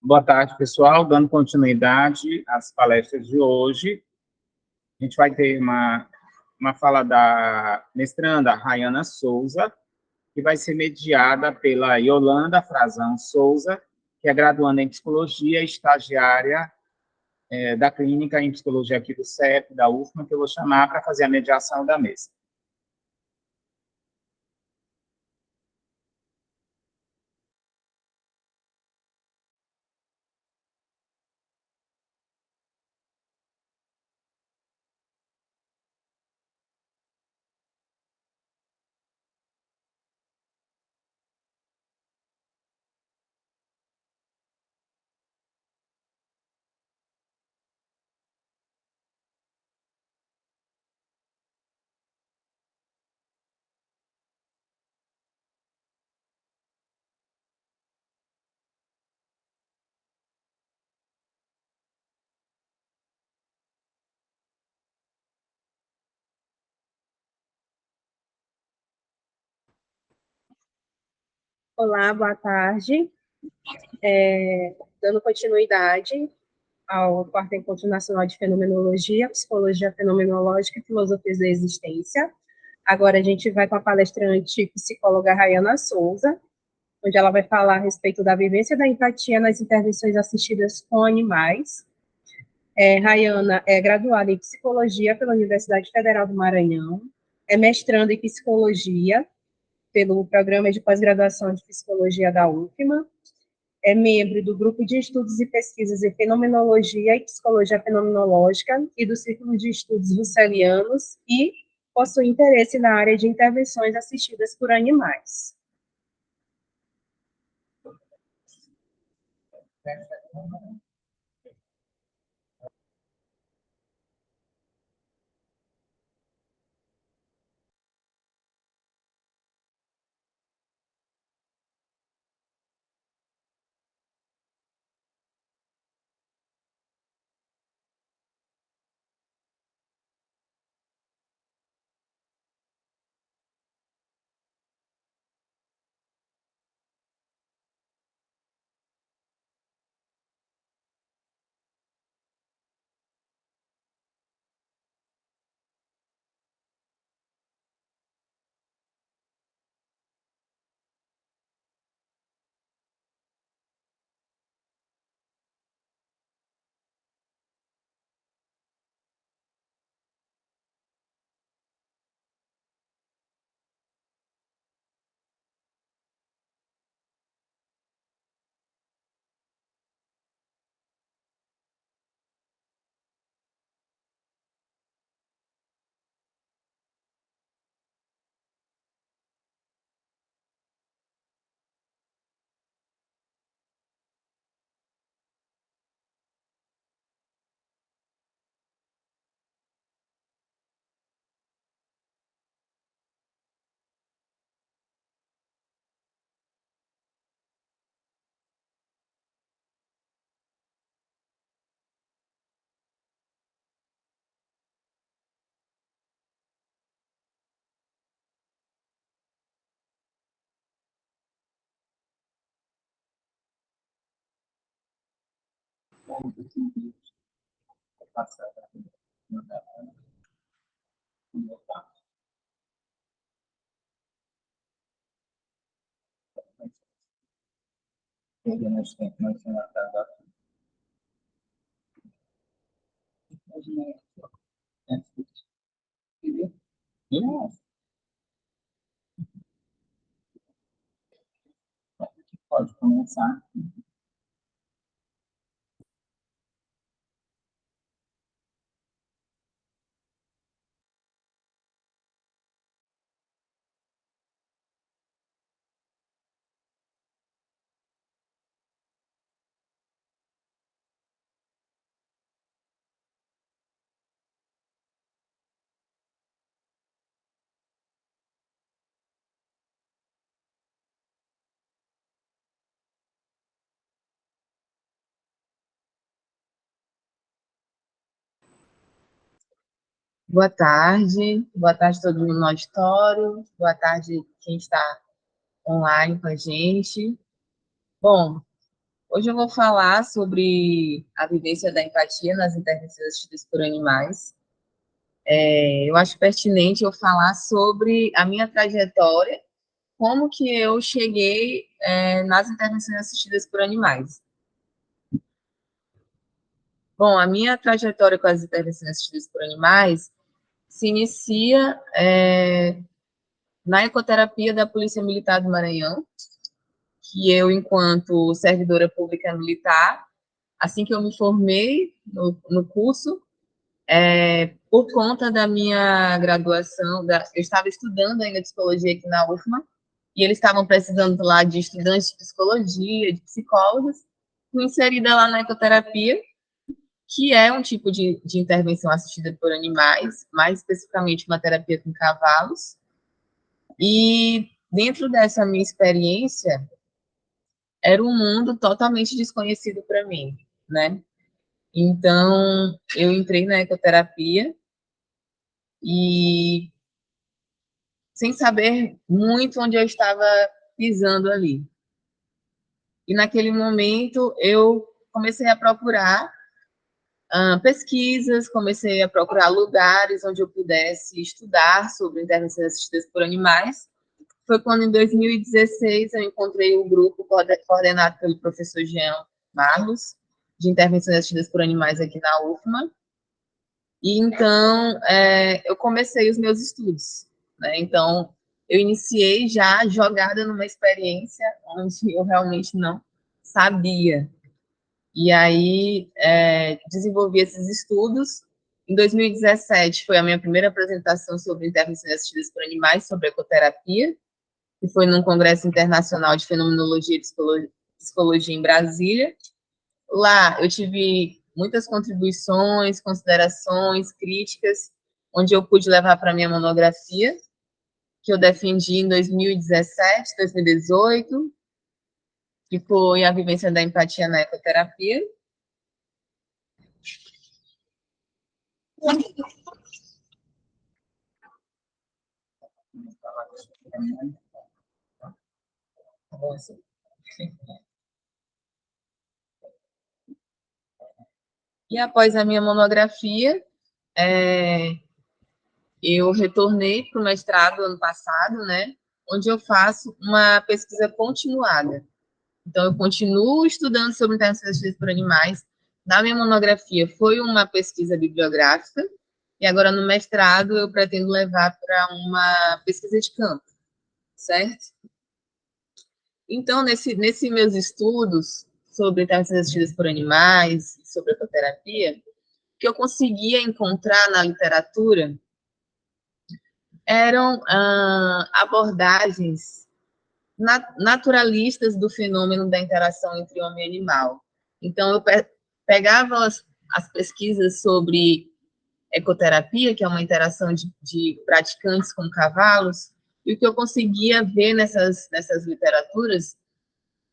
Boa tarde, pessoal. Dando continuidade às palestras de hoje, a gente vai ter uma fala da mestranda Rayana Souza, que vai ser mediada pela Yolanda Frazão Souza, que é graduanda em Psicologia e estagiária da Clínica em Psicologia aqui do CEP, da UFMA, que eu vou chamar para fazer a mediação da mesa. Olá, boa tarde. Dando continuidade ao quarto Encontro Nacional de Fenomenologia, Psicologia Fenomenológica e Filosofias da Existência. Agora a gente vai com a palestrante psicóloga Rayana Souza, onde ela vai falar a respeito da vivência da empatia nas intervenções assistidas com animais. Rayana é graduada em Psicologia pela Universidade Federal do Maranhão, é mestranda em Psicologia pelo Programa de Pós-Graduação de Psicologia da UFMA, é membro do Grupo de Estudos e Pesquisas em Fenomenologia e Psicologia Fenomenológica e do Círculo de Estudos Russelianos e possui interesse na área de intervenções assistidas por animais. Pode começar. Boa tarde a todo mundo no auditório, boa tarde quem está online com a gente. Bom, Hoje eu vou falar sobre a vivência da empatia nas intervenções assistidas por animais. Eu acho pertinente eu falar sobre a minha trajetória, como que eu cheguei nas intervenções assistidas por animais. Bom, a minha trajetória com as intervenções assistidas por animais se inicia na ecoterapia da Polícia Militar do Maranhão, que eu, enquanto servidora pública militar, assim que eu me formei no curso, por conta da minha graduação, eu estava estudando ainda psicologia aqui na UFMA, e eles estavam precisando lá de estudantes de psicologia, de psicólogos, fui inserida lá na ecoterapia, que é um tipo de intervenção assistida por animais, mais especificamente uma terapia com cavalos. E dentro dessa minha experiência, era um mundo totalmente desconhecido para mim, né? Então, eu entrei na ecoterapia e sem saber muito onde eu estava pisando ali. E naquele momento, eu comecei a procurar pesquisas, comecei a procurar lugares onde eu pudesse estudar sobre intervenções assistidas por animais. Foi quando, em 2016, eu encontrei o grupo coordenado pelo professor Jean Marlos, de intervenções assistidas por animais aqui na UFMA. E, então, eu comecei os meus estudos, né? Então, eu iniciei já jogada numa experiência onde eu realmente não sabia. E aí, desenvolvi esses estudos. Em 2017, foi a minha primeira apresentação sobre intervenções assistidas por animais, sobre ecoterapia, que foi num Congresso Internacional de Fenomenologia e Psicologia em Brasília. Lá, eu tive muitas contribuições, considerações, críticas, onde eu pude levar para a minha monografia, que eu defendi em 2017, 2018, que foi a vivência da empatia na ecoterapia. E após a minha monografia, eu retornei para o mestrado ano passado, né, onde eu faço uma pesquisa continuada. Então, eu continuo estudando sobre intervenções assistidas por animais. Na minha monografia, foi uma pesquisa bibliográfica, e agora no mestrado eu pretendo levar para uma pesquisa de campo, certo? Então, nesse meus estudos sobre intervenções assistidas por animais, sobre ecoterapia, o que eu conseguia encontrar na literatura eram abordagens naturalistas do fenômeno da interação entre homem e animal. Então, eu pegava as pesquisas sobre ecoterapia, que é uma interação de praticantes com cavalos, e o que eu conseguia ver nessas literaturas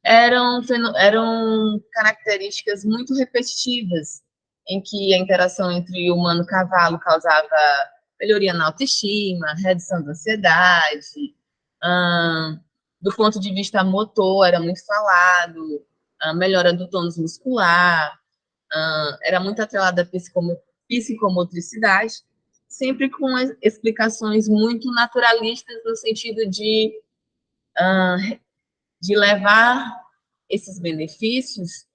eram características muito repetitivas, em que a interação entre humano e cavalo causava melhoria na autoestima, redução da ansiedade, do ponto de vista motor, era muito falado, melhora do tônus muscular, era muito atrelada à psicomotricidade, sempre com explicações muito naturalistas no sentido de levar esses benefícios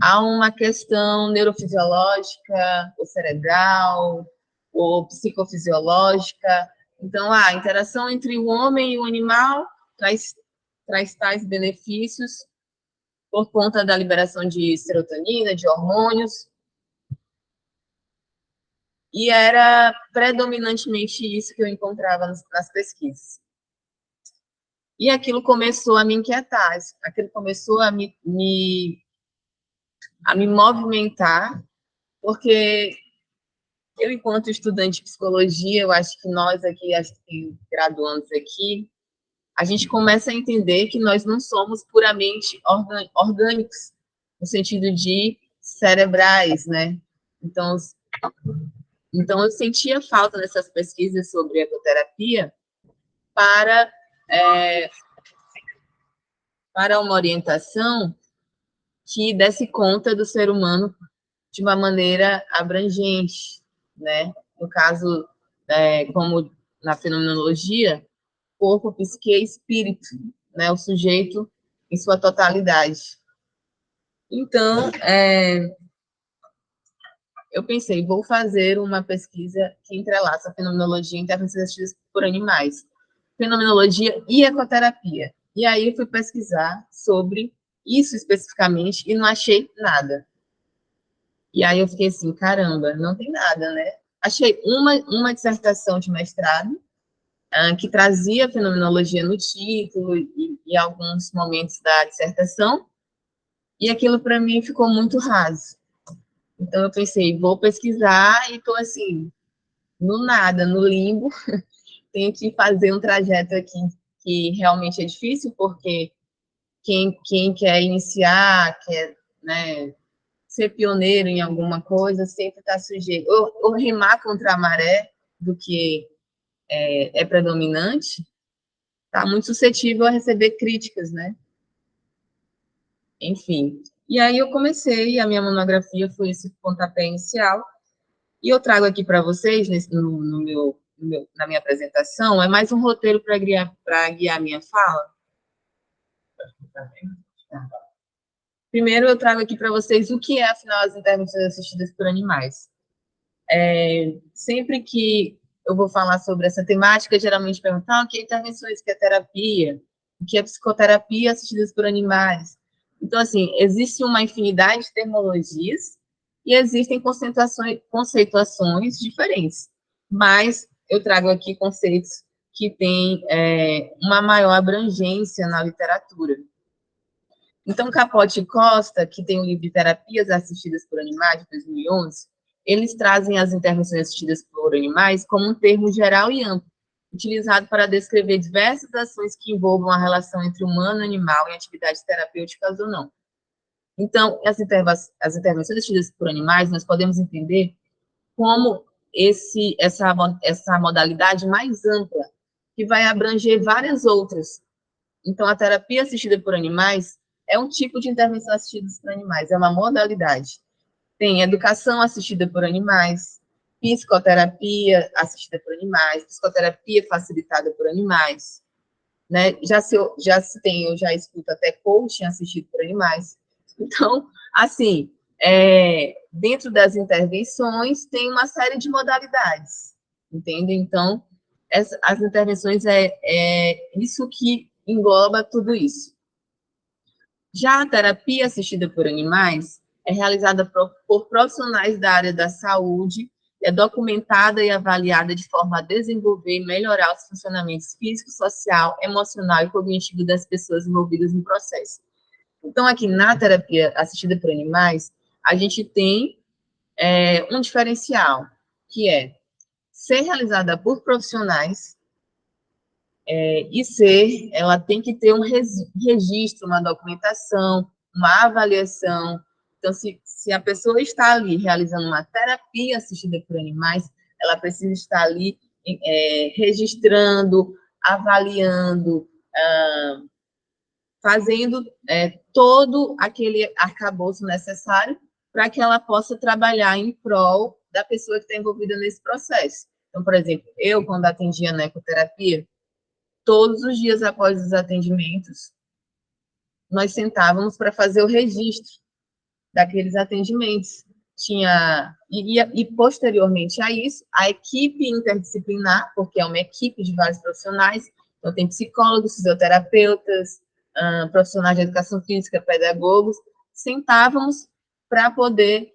a uma questão neurofisiológica, ou cerebral, ou psicofisiológica. Então, a interação entre o homem e o animal traz tais benefícios por conta da liberação de serotonina, de hormônios, e era predominantemente isso que eu encontrava nas pesquisas. E aquilo começou a me inquietar, aquilo começou a me movimentar, porque eu, enquanto estudante de psicologia, eu acho que nós aqui, acho que graduandos aqui, a gente começa a entender que nós não somos puramente orgânicos, no sentido de cerebrais, né? Então, eu sentia falta nessas pesquisas sobre ecoterapia para uma orientação que desse conta do ser humano de uma maneira abrangente, né? No caso, como na fenomenologia, corpo, psique e espírito, né? O sujeito em sua totalidade. Então, eu pensei, vou fazer uma pesquisa que entrelaça a fenomenologia e intervenções assistidas por animais, fenomenologia e ecoterapia. E aí eu fui pesquisar sobre isso especificamente e não achei nada. E aí eu fiquei assim, caramba, não tem nada, né? Achei uma dissertação de mestrado que trazia fenomenologia no título e alguns momentos da dissertação, e aquilo para mim ficou muito raso. Então eu pensei, vou pesquisar e estou assim, no nada, no limbo. Tenho que fazer um trajeto aqui que realmente é difícil, porque quem quer iniciar, quer, né, ser pioneiro em alguma coisa, sempre está sujeito, ou remar contra a maré do que é predominante, está muito suscetível a receber críticas, né? Enfim. E aí eu comecei, a minha monografia foi esse pontapé inicial, e eu trago aqui para vocês, na minha apresentação, é mais um roteiro para guiar a minha fala. Tá. Primeiro, eu trago aqui para vocês o que é, afinal, as intervenções assistidas por animais. Sempre que eu vou falar sobre essa temática, geralmente perguntam o que é intervenções, o que é terapia, o que é psicoterapia assistidas por animais. Então, assim, existe uma infinidade de terminologias e existem conceituações diferentes, mas eu trago aqui conceitos que têm uma maior abrangência na literatura. Então, Capote e Costa, que tem o livro de Terapias Assistidas por Animais, de 2011, eles trazem as intervenções assistidas por animais como um termo geral e amplo, utilizado para descrever diversas ações que envolvam a relação entre humano e animal em atividades terapêuticas ou não. Então, as intervenções assistidas por animais, nós podemos entender como essa modalidade mais ampla, que vai abranger várias outras. Então, a terapia assistida por animais é um tipo de intervenção assistida por animais, é uma modalidade. Tem educação assistida por animais, psicoterapia assistida por animais, psicoterapia facilitada por animais, né? Eu já escuto até coaching assistido por animais. Então, assim, dentro das intervenções tem uma série de modalidades, entende? Então, as intervenções é isso que engloba tudo isso. Já a terapia assistida por animais é realizada por profissionais da área da saúde, é documentada e avaliada de forma a desenvolver e melhorar os funcionamentos físico, social, emocional e cognitivo das pessoas envolvidas no processo. Então, aqui na terapia assistida por animais, a gente tem um diferencial, que é ser realizada por profissionais ela tem que ter um registro, uma documentação, uma avaliação. Então, se a pessoa está ali realizando uma terapia assistida por animais, ela precisa estar ali registrando, avaliando, fazendo todo aquele arcabouço necessário para que ela possa trabalhar em prol da pessoa que está envolvida nesse processo. Então, por exemplo, eu, quando atendia na ecoterapia, todos os dias após os atendimentos, nós sentávamos para fazer o registro daqueles atendimentos. E posteriormente a isso, a equipe interdisciplinar, porque é uma equipe de vários profissionais, então tem psicólogos, fisioterapeutas, profissionais de educação física, pedagogos, sentávamos para poder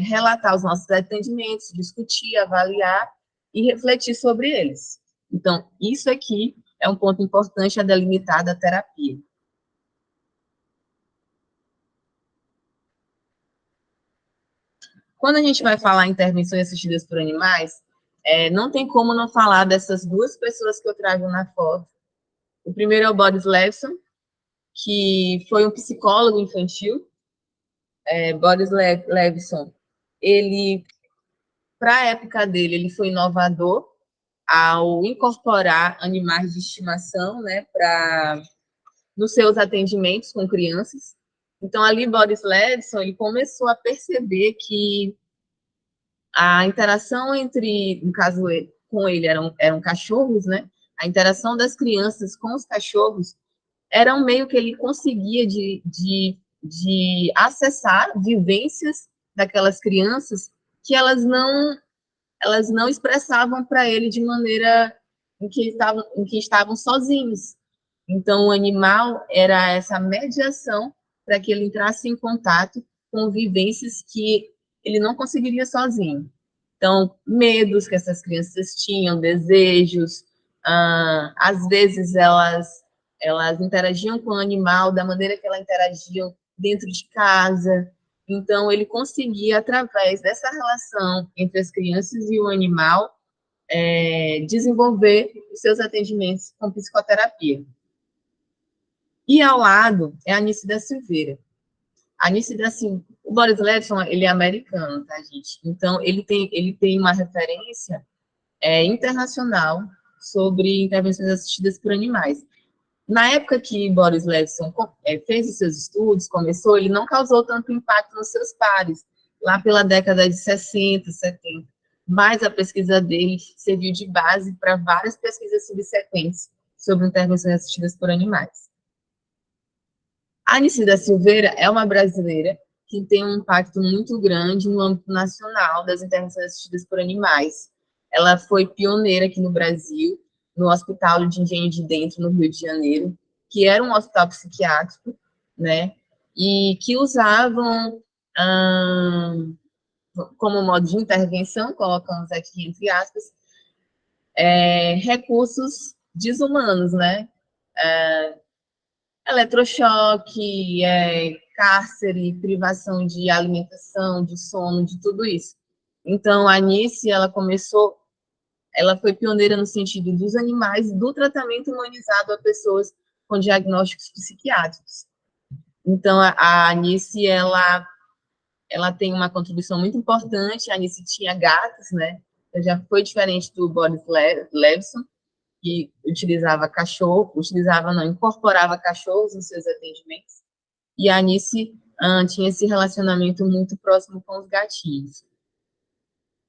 relatar os nossos atendimentos, discutir, avaliar e refletir sobre eles. Então, isso aqui é um ponto importante a delimitar da terapia. Quando a gente vai falar em intervenções assistidas por animais, não tem como não falar dessas duas pessoas que eu trago na foto. O primeiro é o Boris Levson, que foi um psicólogo infantil. Boris Levson, ele, para a época dele, ele foi inovador ao incorporar animais de estimação, né, nos seus atendimentos com crianças. Então, ali, Boris Levson, ele começou a perceber que a interação entre, no caso, com ele eram cachorros, né? A interação das crianças com os cachorros era um meio que ele conseguia de acessar vivências daquelas crianças que elas não expressavam para ele de maneira em que estavam sozinhos. Então, o animal era essa mediação para que ele entrasse em contato com vivências que ele não conseguiria sozinho. Então, medos que essas crianças tinham, desejos, às vezes elas interagiam com o animal da maneira que elas interagiam dentro de casa. Então, ele conseguia, através dessa relação entre as crianças e o animal, desenvolver os seus atendimentos com psicoterapia. E ao lado é a Anice da Silveira. A Anice da Silveira, o Boris Levson, ele é americano, tá, gente? Então, ele tem uma referência internacional sobre intervenções assistidas por animais. Na época que Boris Levson fez os seus estudos, ele não causou tanto impacto nos seus pares, lá pela década de 60, 70. Mas a pesquisa dele serviu de base para várias pesquisas subsequentes sobre intervenções assistidas por animais. A Anice da Silveira é uma brasileira que tem um impacto muito grande no âmbito nacional das intervenções assistidas por animais. Ela foi pioneira aqui no Brasil, no Hospital de Engenho de Dentro, no Rio de Janeiro, que era um hospital psiquiátrico, né, e que usavam como modo de intervenção, colocamos aqui entre aspas, recursos desumanos, né, eletrochoque, cárcere, privação de alimentação, de sono, de tudo isso. Então, a Anice, ela foi pioneira no sentido dos animais, do tratamento humanizado a pessoas com diagnósticos psiquiátricos. Então, a Anice, ela tem uma contribuição muito importante. A Anice tinha gatos, né? Já foi diferente do Boris Levson, que incorporava cachorros nos seus atendimentos. E a Anice tinha esse relacionamento muito próximo com os gatinhos.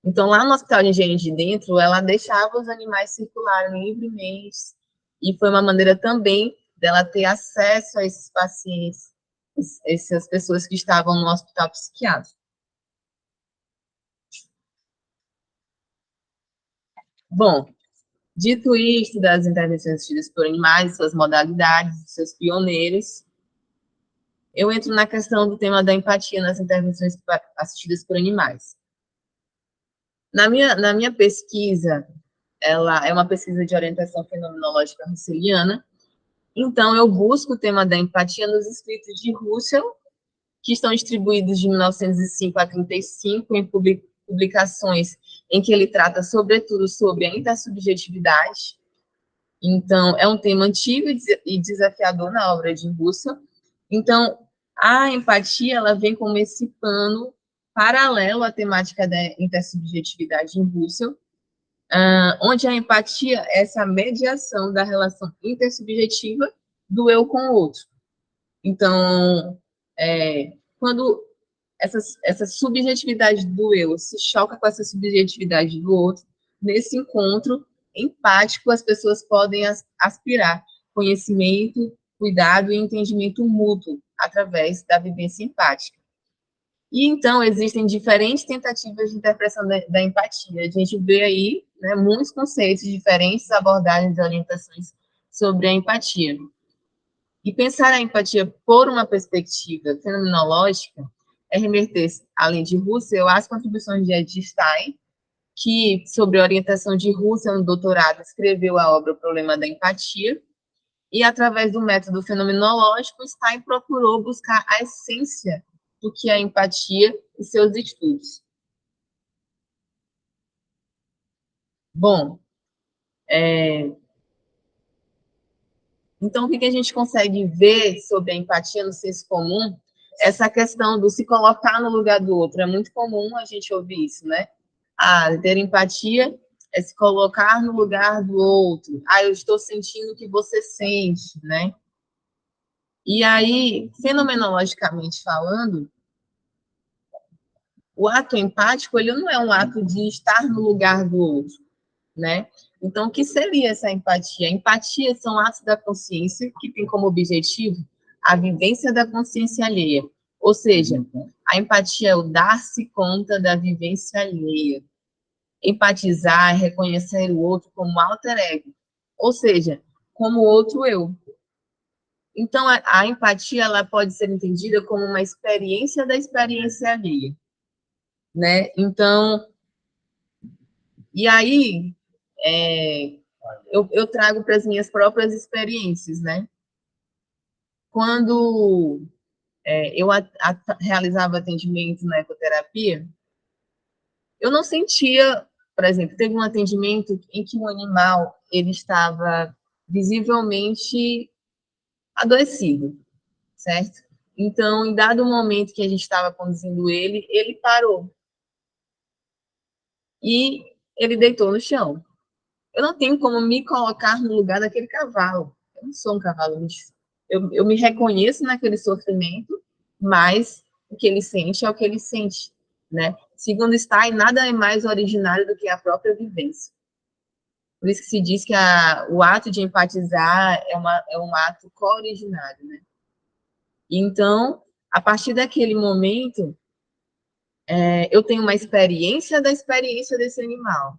Então, lá no Hospital de Engenho de Dentro, ela deixava os animais circularem livremente, e foi uma maneira também dela ter acesso a esses pacientes, essas pessoas que estavam no hospital psiquiátrico. Bom, dito isto das intervenções assistidas por animais, suas modalidades, seus pioneiros, eu entro na questão do tema da empatia nas intervenções assistidas por animais. Na minha pesquisa, ela é uma pesquisa de orientação fenomenológica russeliana, então eu busco o tema da empatia nos escritos de Russell, que estão distribuídos de 1905 a 1935, em publicações em que ele trata, sobretudo, sobre a intersubjetividade. Então, é um tema antigo e desafiador na obra de Russell. Então, a empatia, ela vem como esse pano paralelo à temática da intersubjetividade em Russell, onde a empatia é essa mediação da relação intersubjetiva do eu com o outro. Então, quando essa subjetividade do eu se choca com essa subjetividade do outro, nesse encontro empático, as pessoas podem aspirar conhecimento, cuidado e entendimento mútuo através da vivência empática. E, então, existem diferentes tentativas de interpretação da empatia. A gente vê aí, né, muitos conceitos, diferentes abordagens e orientações sobre a empatia. E pensar a empatia por uma perspectiva fenomenológica é remeter, além de Russell, às contribuições de Ed Stein, que, sob a orientação de Russell, no doutorado, escreveu a obra O Problema da Empatia, e, através do método fenomenológico, Stein procurou buscar a essência do que é a empatia e seus estudos. Bom, então, o que a gente consegue ver sobre a empatia no senso comum? Essa questão do se colocar no lugar do outro. É muito comum a gente ouvir isso, né? Ter empatia é se colocar no lugar do outro. Eu estou sentindo o que você sente, né? E aí, fenomenologicamente falando, o ato empático, ele não é um ato de estar no lugar do outro, né? Então, o que seria essa empatia? A empatia são atos da consciência que tem como objetivo a vivência da consciência alheia. Ou seja, a empatia é o dar-se conta da vivência alheia. Empatizar é reconhecer o outro como alter ego, ou seja, como outro eu. Então, a empatia ela pode ser entendida como uma experiência da experiência alheia, né? Então, e aí, eu trago para as minhas próprias experiências, né? Quando eu realizava atendimento na ecoterapia, eu não sentia, por exemplo, teve um atendimento em que o animal ele estava visivelmente adoecido, certo? Então, em dado momento que a gente estava conduzindo ele, ele parou e ele deitou no chão. Eu não tenho como me colocar no lugar daquele cavalo. Eu não sou um cavalo. Eu me reconheço naquele sofrimento, mas o que ele sente é o que ele sente, né? Segundo Stein, nada é mais originário do que a própria vivência. Por isso que se diz que o ato de empatizar é um ato co-originário, né? Então, a partir daquele momento, eu tenho uma experiência da experiência desse animal.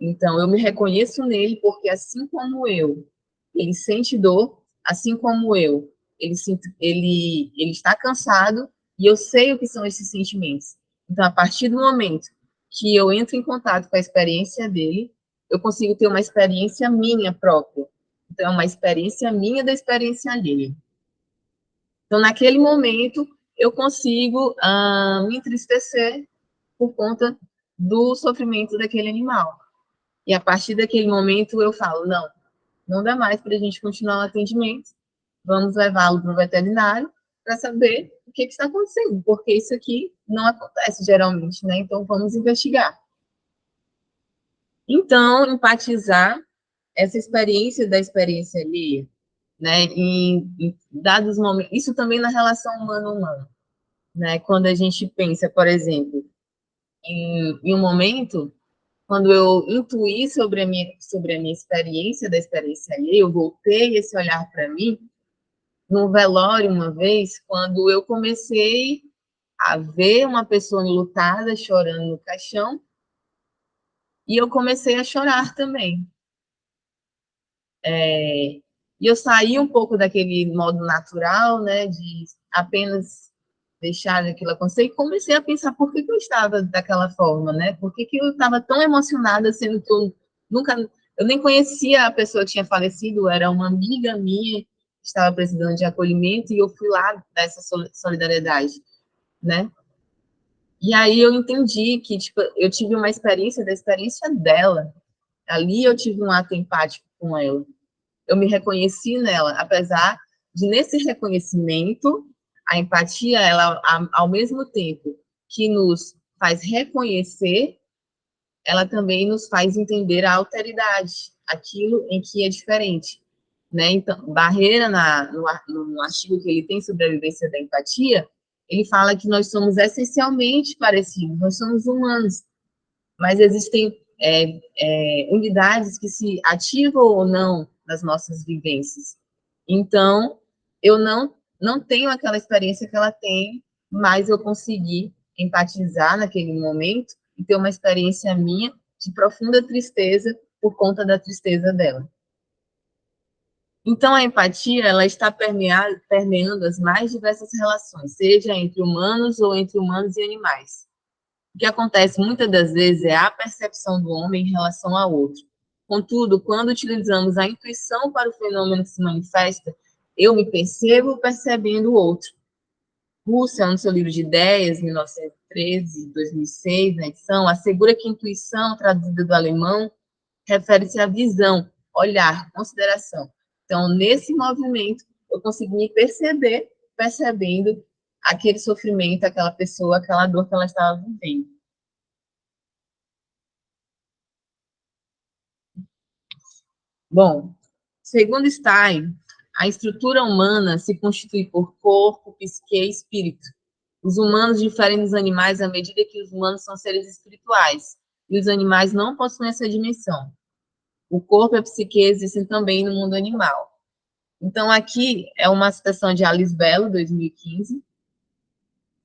Então, eu me reconheço nele porque, assim como eu, ele sente dor, assim como eu, ele está cansado e eu sei o que são esses sentimentos. Então, a partir do momento que eu entro em contato com a experiência dele, eu consigo ter uma experiência minha própria. Então, é uma experiência minha da experiência alheia. Então, naquele momento, eu consigo me entristecer por conta do sofrimento daquele animal. E a partir daquele momento eu falo, não dá mais para a gente continuar o atendimento, vamos levá-lo para o veterinário para saber o que está acontecendo, porque isso aqui não acontece geralmente, né? Então vamos investigar. Então, empatizar essa experiência da experiência alheia, né? Em dados momentos, isso também na relação humano-humano, né? Quando a gente pensa, por exemplo, em um momento quando eu intuí sobre a minha experiência, da experiência alheia, eu voltei esse olhar para mim, no velório uma vez, quando eu comecei a ver uma pessoa enlutada, chorando no caixão, e eu comecei a chorar também. E eu saí um pouco daquele modo natural, né, de apenas deixar aquilo acontecer, e comecei a pensar por que eu estava daquela forma, né? Por que eu estava tão emocionada, sendo que eu nem conhecia a pessoa que tinha falecido, era uma amiga minha que estava precisando de acolhimento, e eu fui lá dar essa solidariedade, né? E aí eu entendi que, tipo, eu tive uma experiência da experiência dela. Ali eu tive um ato empático com ela. Eu me reconheci nela, apesar de, nesse reconhecimento, a empatia, ela, ao mesmo tempo que nos faz reconhecer, ela também nos faz entender a alteridade, aquilo em que é diferente, né? Então, Barreira, no artigo que ele tem sobre a vivência da empatia, ele fala que nós somos essencialmente parecidos, nós somos humanos, mas existem unidades que se ativam ou não nas nossas vivências. Então, eu não tenho aquela experiência que ela tem, mas eu consegui empatizar naquele momento e ter uma experiência minha de profunda tristeza por conta da tristeza dela. Então, a empatia, ela está permeando as mais diversas relações, seja entre humanos ou entre humanos e animais. O que acontece muitas das vezes é a percepção do homem em relação ao outro. Contudo, quando utilizamos a intuição para o fenômeno que se manifesta, eu me percebo percebendo o outro. Russell, no seu livro de ideias, 1913, 2006, na edição, assegura que intuição, traduzida do alemão, refere-se à visão, olhar, consideração. Então, nesse movimento, eu consegui me perceber percebendo aquele sofrimento, aquela pessoa, aquela dor que ela estava vivendo. Bom, segundo Stein, A estrutura humana se constitui por corpo, psique e espírito. Os humanos diferem dos animais à medida que os humanos são seres espirituais, e os animais não possuem essa dimensão. O corpo e a psique existem também no mundo animal. Então, aqui é uma citação de Alice Bello, 2015,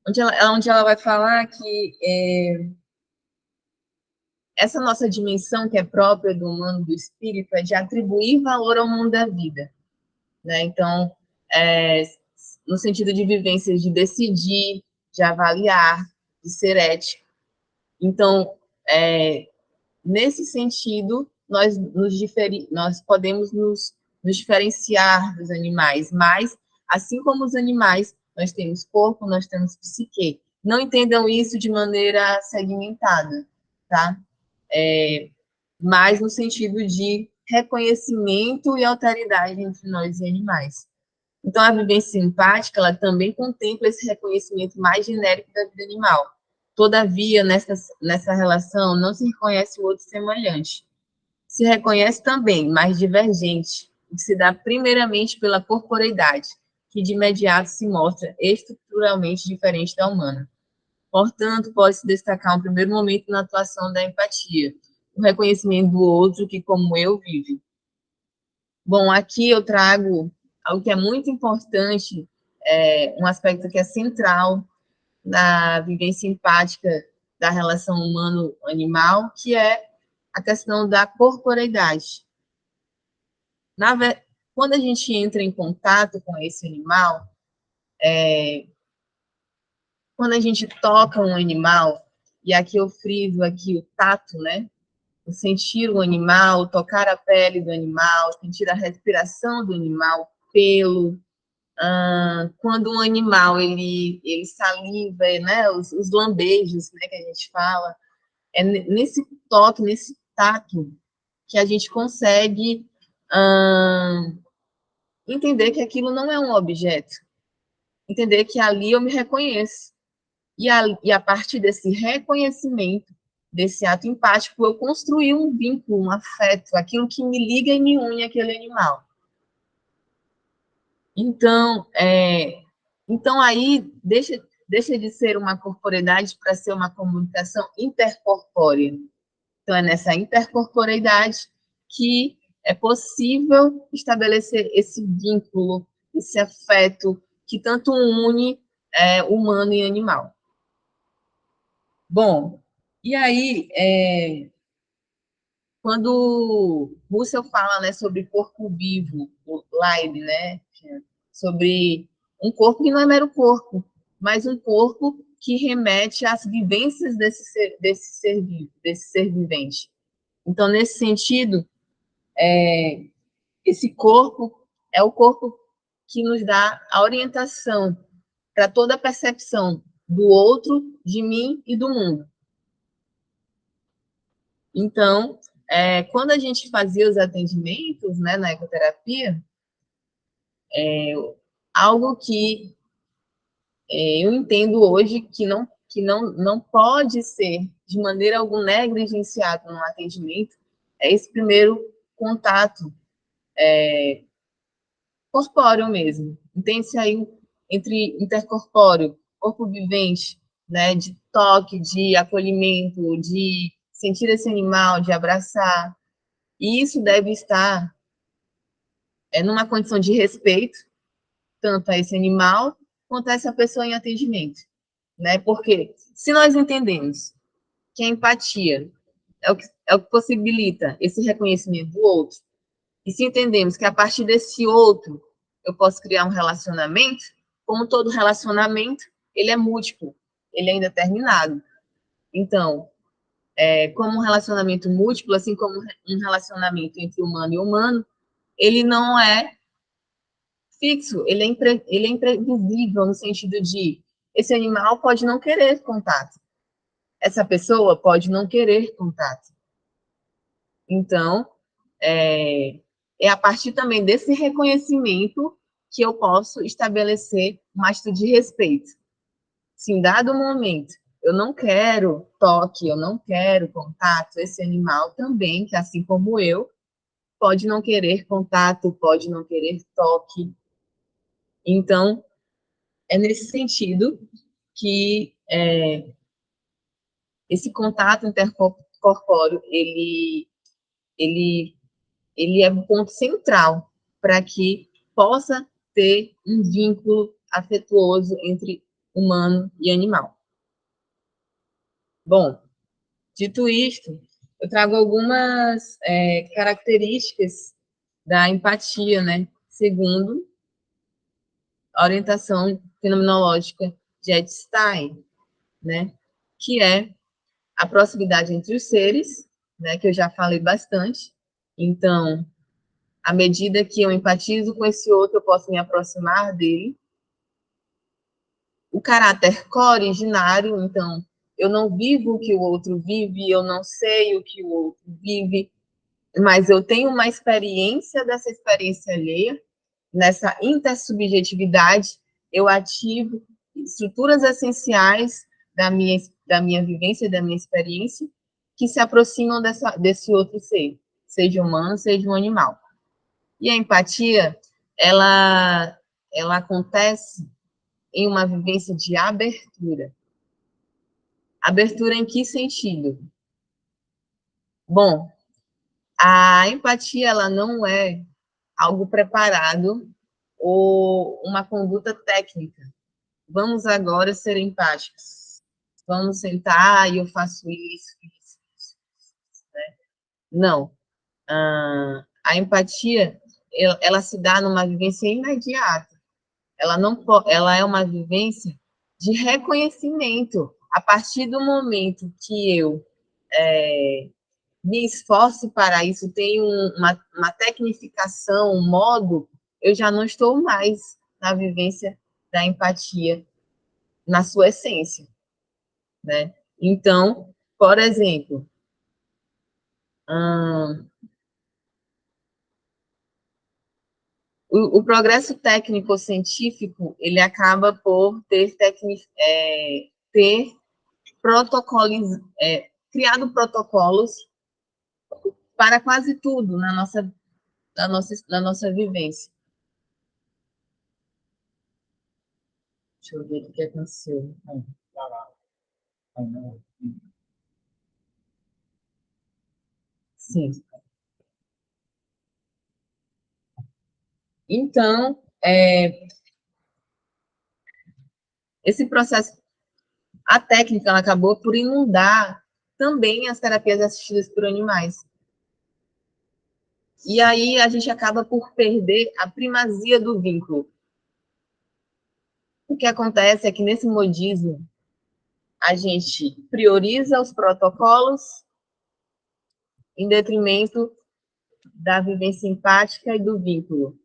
onde ela vai falar que essa nossa dimensão que é própria do humano, do espírito, é de atribuir valor ao mundo da vida, né? Então, no sentido de vivência, de decidir, de avaliar, de ser ético. Então, nesse sentido, nós podemos nos diferenciar dos animais, mas, assim como os animais, nós temos corpo, nós temos psique. Não entendam isso de maneira segmentada, tá? Mas no sentido de reconhecimento e alteridade entre nós e animais. Então, a vivência empática, ela também contempla esse reconhecimento mais genérico da vida animal. Todavia, nessa relação, não se reconhece o outro semelhante. Se reconhece também, mas divergente, o que se dá primeiramente pela corporeidade, que de imediato se mostra estruturalmente diferente da humana. Portanto, pode-se destacar um primeiro momento na atuação da empatia, o reconhecimento do outro que, como eu, vive. Bom, aqui eu trago algo que é muito importante, um aspecto que é central na vivência empática da relação humano-animal, que é a questão da corporeidade. Quando a gente entra em contato com esse animal, quando a gente toca um animal, e aqui eu friso aqui o tato, né? O sentir o animal, tocar a pele do animal, sentir a respiração do animal, pelo. Quando um animal ele saliva, né? Os lambejos, né? Que a gente fala, é nesse toque, nesse tato, que a gente consegue entender que aquilo não é um objeto, entender que ali eu me reconheço. E a partir desse reconhecimento, desse ato empático, eu construí um vínculo, um afeto, aquilo que me liga e me une àquele animal. Então, aí deixa de ser uma corporeidade para ser uma comunicação intercorpórea. Então, é nessa intercorporeidade que é possível estabelecer esse vínculo, esse afeto que tanto une humano e animal. Bom, e aí, quando Russell fala, né, sobre corpo vivo, o Leib, né, sobre um corpo que não é mero corpo, mas um corpo que remete às vivências desse ser vivo, desse ser vivente. Então, nesse sentido, esse corpo é o corpo que nos dá a orientação para toda a percepção do outro, de mim e do mundo. Então, quando a gente fazia os atendimentos, né, na ecoterapia, algo que eu entendo hoje que não pode ser de maneira alguma negligenciado no atendimento é esse primeiro contato corpóreo mesmo. Entende-se aí entre intercorpóreo, corpo vivente, né, de toque, de acolhimento, de sentir esse animal, de abraçar. E isso deve estar numa condição de respeito, tanto a esse animal quanto a essa pessoa em atendimento, né? Porque se nós entendemos que a empatia é o que possibilita esse reconhecimento do outro, e se entendemos que a partir desse outro eu posso criar um relacionamento, como todo relacionamento, ele é múltiplo, ele é indeterminado. Então, como um relacionamento múltiplo, assim como um relacionamento entre humano e humano, ele não é fixo, ele é imprevisível no sentido de esse animal pode não querer contato, essa pessoa pode não querer contato. Então, é a partir também desse reconhecimento que eu posso estabelecer uma atitude de respeito. Se em dado momento eu não quero toque, eu não quero contato, esse animal também, que assim como eu, pode não querer contato, pode não querer toque. Então, é nesse sentido que esse contato intercorpóreo, ele é um ponto central para que possa ter um vínculo afetuoso entre humano e animal. Bom, dito isto, eu trago algumas características da empatia, né? Segundo a orientação fenomenológica de Ed Stein, né? Que é a proximidade entre os seres, né? Que eu já falei bastante. Então, à medida que eu empatizo com esse outro, eu posso me aproximar dele. O caráter co-originário, então, eu não vivo o que o outro vive, eu não sei o que o outro vive, mas eu tenho uma experiência dessa experiência alheia. Nessa intersubjetividade, eu ativo estruturas essenciais da minha vivência, da minha experiência, que se aproximam desse outro ser, seja humano, seja um animal. E a empatia, ela acontece em uma vivência de abertura. Abertura em que sentido? Bom, a empatia, ela não é algo preparado ou uma conduta técnica. Vamos agora ser empáticos. Vamos sentar e eu faço isso. Né? Não. A empatia, ela se dá numa vivência imediata. Ela é uma vivência de reconhecimento. A partir do momento que eu me esforço para isso, tenho uma tecnificação, um modo, eu já não estou mais na vivência da empatia, na sua essência, né? Então, por exemplo, o progresso técnico-científico, ele acaba por ter protocolos, criado protocolos para quase tudo na nossa vivência. Deixa eu ver o que aconteceu. Sim. Então, esse processo, a técnica, ela acabou por inundar também as terapias assistidas por animais. E aí a gente acaba por perder a primazia do vínculo. O que acontece é que nesse modismo a gente prioriza os protocolos em detrimento da vivência empática e do vínculo.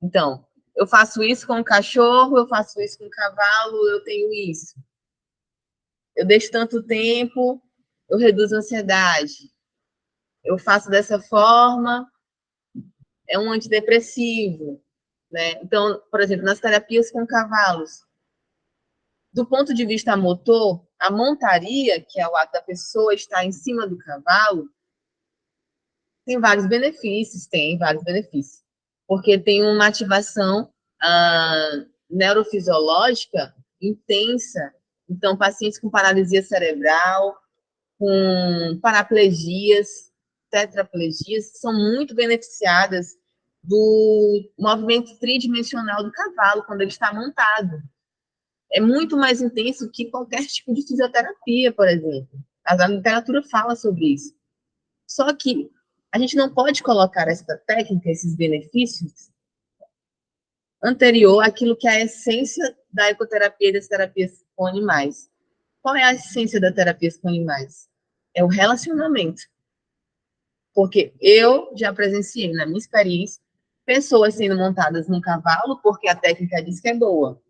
Então, eu faço isso com o cachorro, eu faço isso com o cavalo, eu tenho isso. Eu deixo tanto tempo, eu reduzo a ansiedade. Eu faço dessa forma, é um antidepressivo, né? Então, por exemplo, nas terapias com cavalos, do ponto de vista motor, a montaria, que é o ato da pessoa estar em cima do cavalo, tem vários benefícios, porque tem uma ativação neurofisiológica intensa. Então, pacientes com paralisia cerebral, com paraplegias, tetraplegias, são muito beneficiadas do movimento tridimensional do cavalo quando ele está montado. É muito mais intenso que qualquer tipo de fisioterapia, por exemplo. A literatura fala sobre isso. Só que a gente não pode colocar essa técnica, esses benefícios, anterior àquilo que é a essência da ecoterapia e das terapias com animais. Qual é a essência da terapia com animais? É o relacionamento. Porque eu já presenciei, na minha experiência, pessoas sendo montadas num cavalo porque a técnica diz que é boa.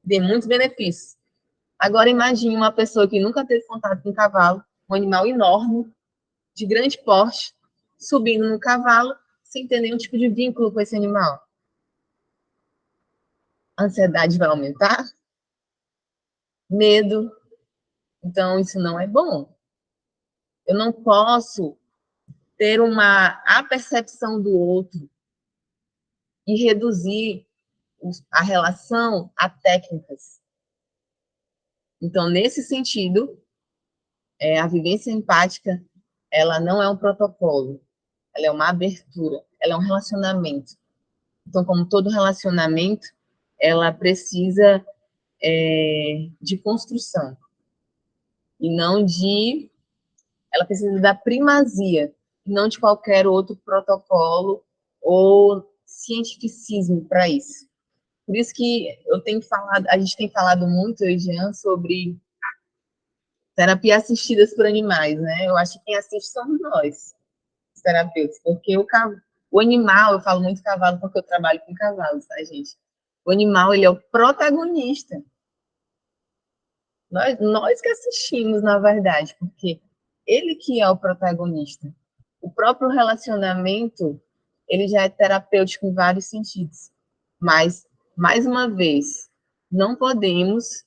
Tem muitos benefícios. Agora, imagine uma pessoa que nunca teve contato com um cavalo, um animal enorme, de grande porte, subindo no cavalo, sem ter nenhum tipo de vínculo com esse animal. A ansiedade vai aumentar? Medo. Então, isso não é bom. Eu não posso ter uma apercepção do outro e reduzir a relação a técnicas. Então, nesse sentido, a vivência empática, ela não é um protocolo, ela é uma abertura, ela é um relacionamento. Então, como todo relacionamento, ela precisa de construção e não de... Ela precisa da primazia, e não de qualquer outro protocolo ou cientificismo para isso. Por isso que a gente tem falado muito, eu e Jean, sobre terapia assistidas por animais, né? Eu acho que quem assiste somos nós, os terapeutas, porque o animal, eu falo muito cavalo porque eu trabalho com cavalos, tá, gente? O animal, ele é o protagonista. Nós que assistimos, na verdade, porque ele que é o protagonista. O próprio relacionamento, ele já é terapêutico em vários sentidos. Mas, mais uma vez, não podemos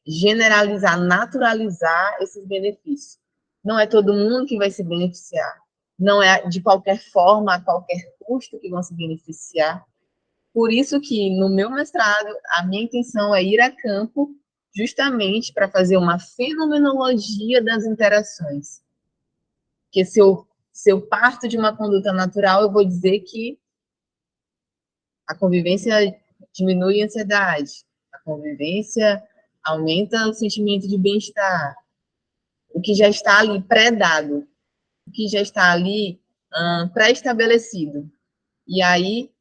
generalizar, naturalizar esses benefícios. Não é todo mundo que vai se beneficiar. Não é de qualquer forma, a qualquer custo que vão se beneficiar. Por isso que, no meu mestrado, a minha intenção é ir a campo justamente para fazer uma fenomenologia das interações. Porque se eu parto de uma conduta natural, eu vou dizer que a convivência diminui a ansiedade, a convivência aumenta o sentimento de bem-estar, o que já está ali pré-dado, o que já está ali pré-estabelecido. E aí,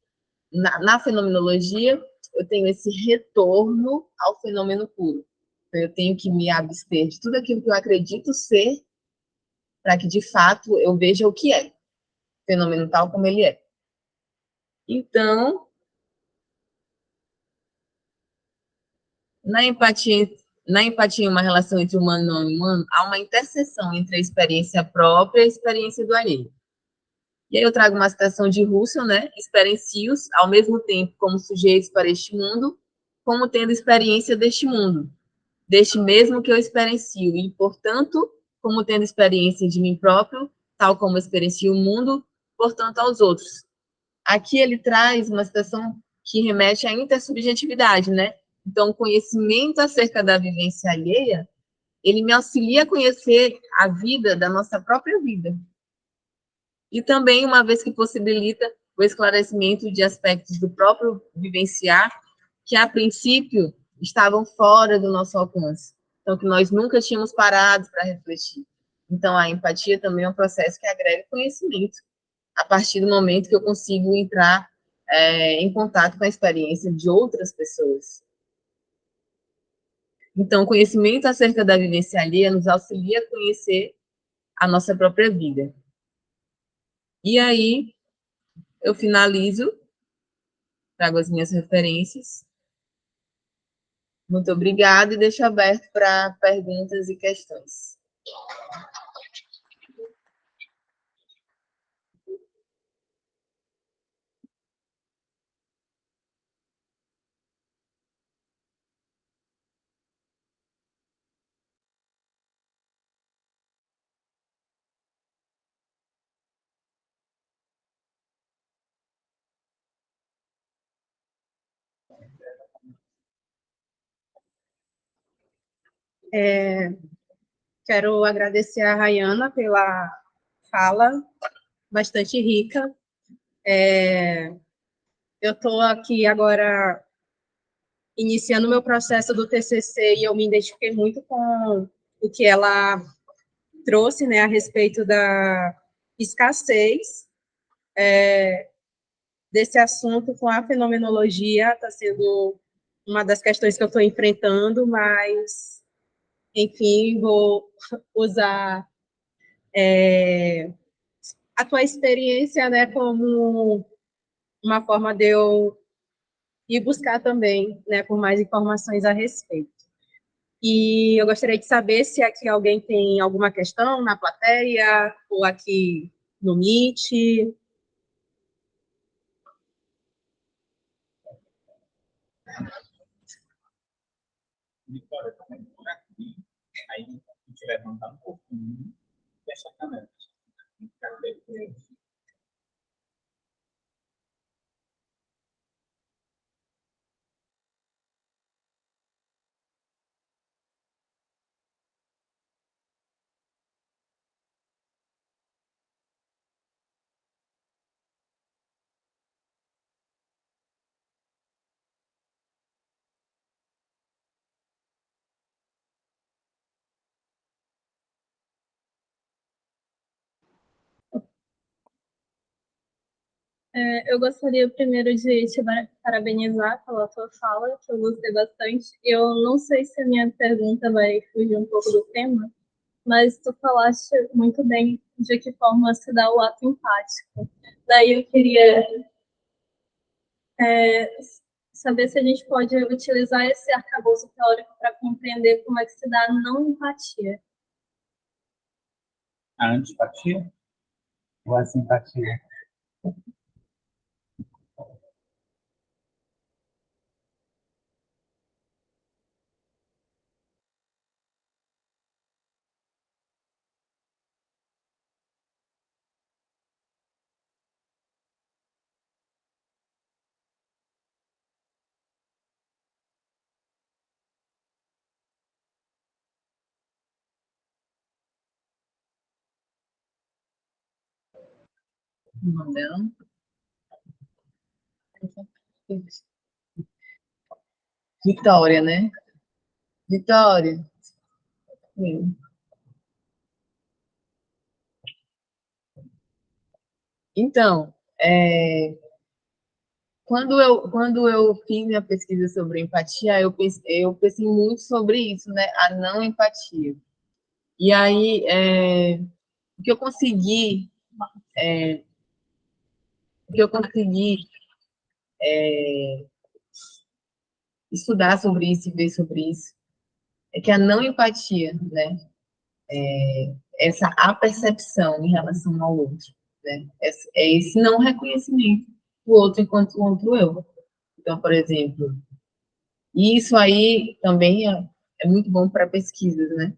na fenomenologia, eu tenho esse retorno ao fenômeno puro. Então, eu tenho que me abster de tudo aquilo que eu acredito ser, para que, de fato, eu veja o que é, fenômeno tal como ele é. Então, na empatia, uma relação entre humano e não humano, há uma interseção entre a experiência própria e a experiência do alheio. E aí eu trago uma citação de Russell, né? Experiencios, ao mesmo tempo, como sujeitos para este mundo, como tendo experiência deste mundo, deste mesmo que eu experiencio, e, portanto, como tendo experiência de mim próprio, tal como eu experiencio o mundo, portanto, aos outros. Aqui ele traz uma citação que remete à intersubjetividade, né? Então, o conhecimento acerca da vivência alheia, ele me auxilia a conhecer a vida da nossa própria vida. E também, uma vez que possibilita o esclarecimento de aspectos do próprio vivenciar, que, a princípio, estavam fora do nosso alcance. Então, que nós nunca tínhamos parado para refletir. Então, a empatia também é um processo que agrega conhecimento, a partir do momento que eu consigo entrar em contato com a experiência de outras pessoas. Então, o conhecimento acerca da vivência alheia nos auxilia a conhecer a nossa própria vida. E aí, eu finalizo, trago as minhas referências. Muito obrigada e deixo aberto para perguntas e questões. Quero agradecer a Rayana pela fala bastante rica. Eu estou aqui agora iniciando o meu processo do TCC e eu me identifiquei muito com o que ela trouxe, né, a respeito da escassez desse assunto com a fenomenologia. Está sendo uma das questões que eu estou enfrentando, mas, enfim, vou usar a tua experiência, né, como uma forma de eu ir buscar também, né, por mais informações a respeito. E eu gostaria de saber se aqui alguém tem alguma questão na plateia ou aqui no Meet. Vitória, também por aqui. Aí a gente levanta um pouquinho. Fecha a câmera. Eu gostaria primeiro de te parabenizar pela tua fala, que eu gostei bastante. Eu não sei se a minha pergunta vai fugir um pouco do tema, mas tu falaste muito bem de que forma se dá o ato empático. Daí eu queria saber se a gente pode utilizar esse arcabouço teórico para compreender como é que se dá a não empatia. A antipatia ou a simpatia? O nome dela? Vitória, né? Vitória. Sim. Então, quando eu fiz minha pesquisa sobre empatia, eu pensei muito sobre isso, né? A não empatia. E aí, o que eu consegui, o que eu consegui estudar sobre isso e ver sobre isso, é que a não empatia, né? Essa apercepção em relação ao outro, né? É esse não reconhecimento do outro enquanto outro eu. Então, por exemplo, e isso aí também é muito bom para pesquisas, né?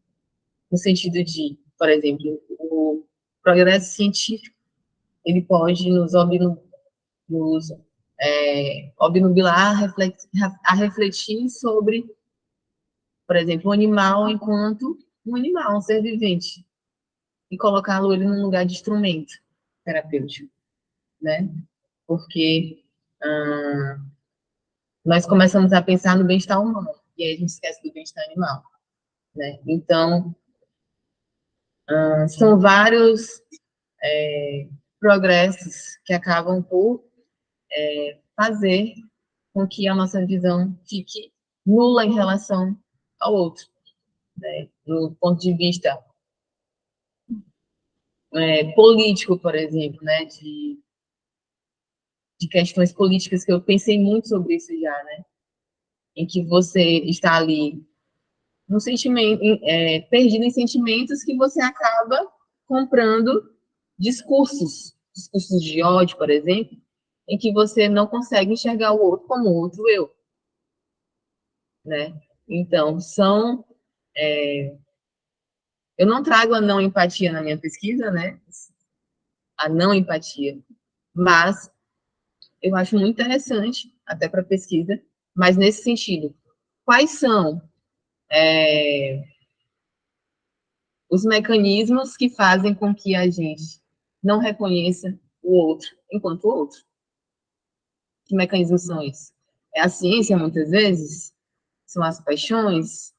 No sentido de, por exemplo, o progresso científico, ele pode nos obnubilar a refletir sobre, por exemplo, o animal enquanto um animal, um ser vivente, e colocá-lo ele num lugar de instrumento terapêutico, né? Porque nós começamos a pensar no bem-estar humano, e aí a gente esquece do bem-estar animal, né? Então, são vários progressos que acabam por fazer com que a nossa visão fique nula em relação ao outro, né? No ponto de vista político, por exemplo, né? De questões políticas, que eu pensei muito sobre isso já, né? Em que você está ali no sentimento, perdido em sentimentos, que você acaba comprando discursos de ódio, por exemplo, em que você não consegue enxergar o outro como outro eu, né? Então, eu não trago a não empatia na minha pesquisa, né? A não empatia, mas eu acho muito interessante, até para pesquisa, mas nesse sentido, quais são os mecanismos que fazem com que a gente não reconheça o outro enquanto outro? Que mecanismos são esses? É a ciência, muitas vezes? São as paixões?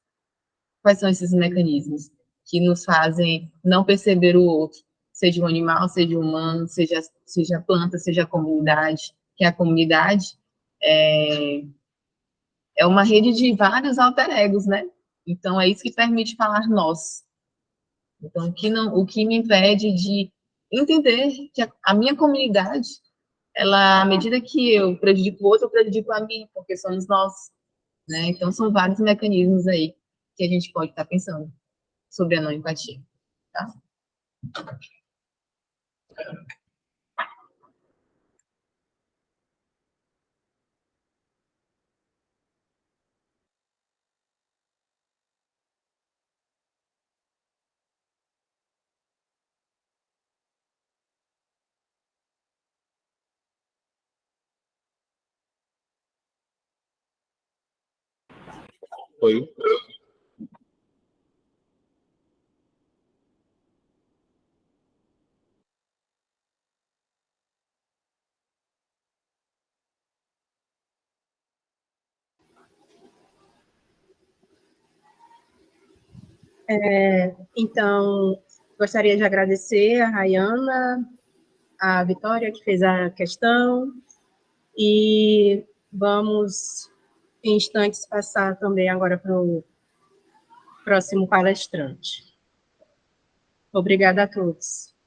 Quais são esses mecanismos que nos fazem não perceber o outro? Seja um animal, seja um humano, seja a planta, seja a comunidade, que a comunidade é uma rede de vários alter egos, né? Então, é isso que permite falar nós. Então, o que me impede de entender que a minha comunidade, ela, à medida que eu prejudico o outro, eu prejudico a mim, porque somos nós, né? Então, são vários mecanismos aí que a gente pode estar pensando sobre a não empatia, tá? Foi. Então, gostaria de agradecer a Rayana, a Vitória, que fez a questão, e vamos, em instantes, passar também agora para o próximo palestrante. Obrigada a todos.